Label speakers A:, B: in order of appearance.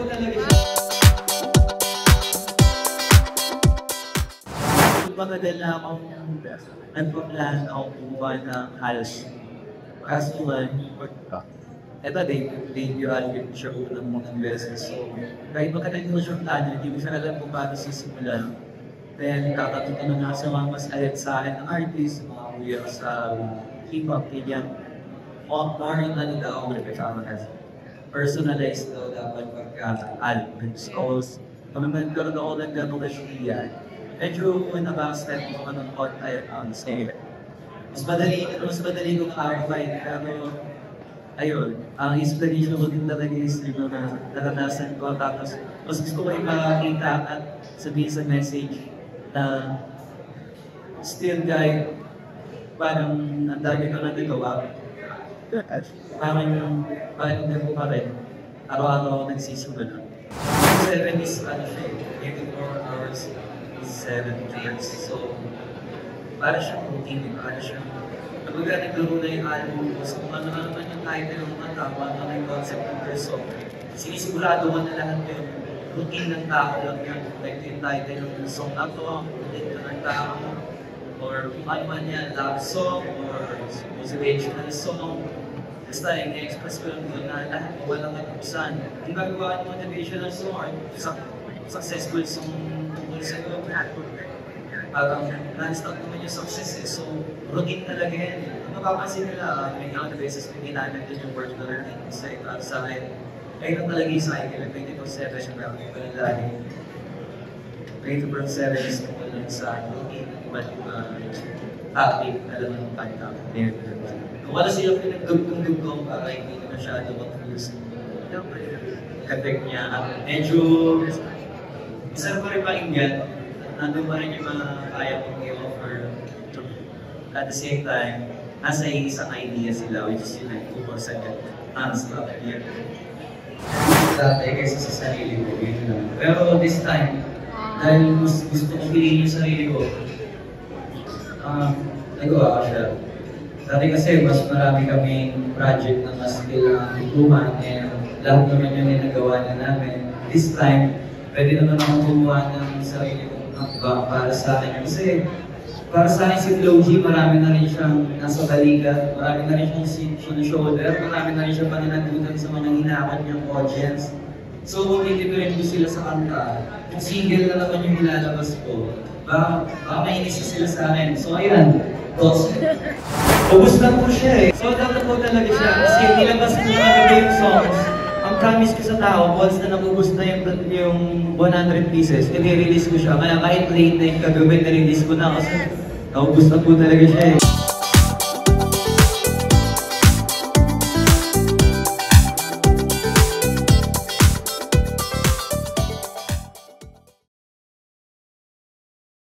A: po talaga siya. Maganda na akong nagpa-plan akong kumuha ng halos. Kaso ito debut album siya unang mga beses. So, kahit magkatayin mo siyang plano, hindi mo siya alam kung paano sisimulan. Then, kakatuto na sa mga mas alit sa akin ng artist, mga kuya sa hip-hop, ganyan. More yung ano daw ako nagkasama kasi. Personalized daw dapat pagka-album. So, kami magkaroon ako ng gano'ng nashiyan. Medyo kung naka-step ko ka ng say. Mas madali kong clarify. Pero, ayun, ang inspiration ko din talaga is yung na naranasan ko. Tapos, mas gusto ko ipakita at sabihin sa message na still guy, parang ang dami ko na nagawa. Parang hindi ko pa rin. Araw-araw ako nagsisimula. 7 is ano siya, 84 hours, 7 days. So, para siyang routine, para siyang kapag naglaro na yung album ko, so kung ano naman yung title ng kanta, kung ano na yung concept ng first song, sinisigurado ko na lahat yung routine ng tao lang yun. Like yung title ng song na to, routine ka ng tao, or kung ano man yan, love song, or motivational song. Basta yung express ko lang doon na lahat mo walang katapusan. Kung gagawa ng motivational song or successful song tungkol sa iyo, parang non-stop naman yung success eh. So, routine talaga yan. Kung mapapansin nila, may ilang beses may ginamit din yung word learning sa akin. Kaya talaga yung cycle, 24/7 siya meron ko na lagi. 24/7 is tungkol lang sa routine, iba't topic na lang ng kanta. Kung wala silang pinagdugtong-dugtong para hindi na masyado mag-use. Effect niya. Medyo isa ko rin pakinggan. Nandun pa rin yung mga kaya kong i-offer. At the same time, nasa isang idea sila, which is yung nag-2% non-stop here. Dati kaysa sa sarili ko, yun lang. Pero this time, dahil gusto kong piliin yung sarili ko, nagawa ko siya. Dati kasi mas marami kaming project na mas kailangan tutuman and lahat naman yung nagawa na namin. This time, pwede naman akong gumawa ng sarili kong para sa akin. Kasi para sa akin si Flo G, marami na rin siyang nasa balikat, marami na rin siyang shoulder, marami na rin siyang pananagutan sa mga hinakot niyang audience. So kung titipirin ko sila sa kanta, kung single na naman yung nilalabas ko, baka mainisa sila sa akin. So ayan, ubus lang po siya eh. So dapat po talaga siya kasi nilabas ko na gabi yung songs. Ang promise ko sa tao, once na nabubus na yung 100 pieces, i-release ko siya. Kaya kahit late na yung kagabi, na-release ko na kasi naubos na po talaga siya eh.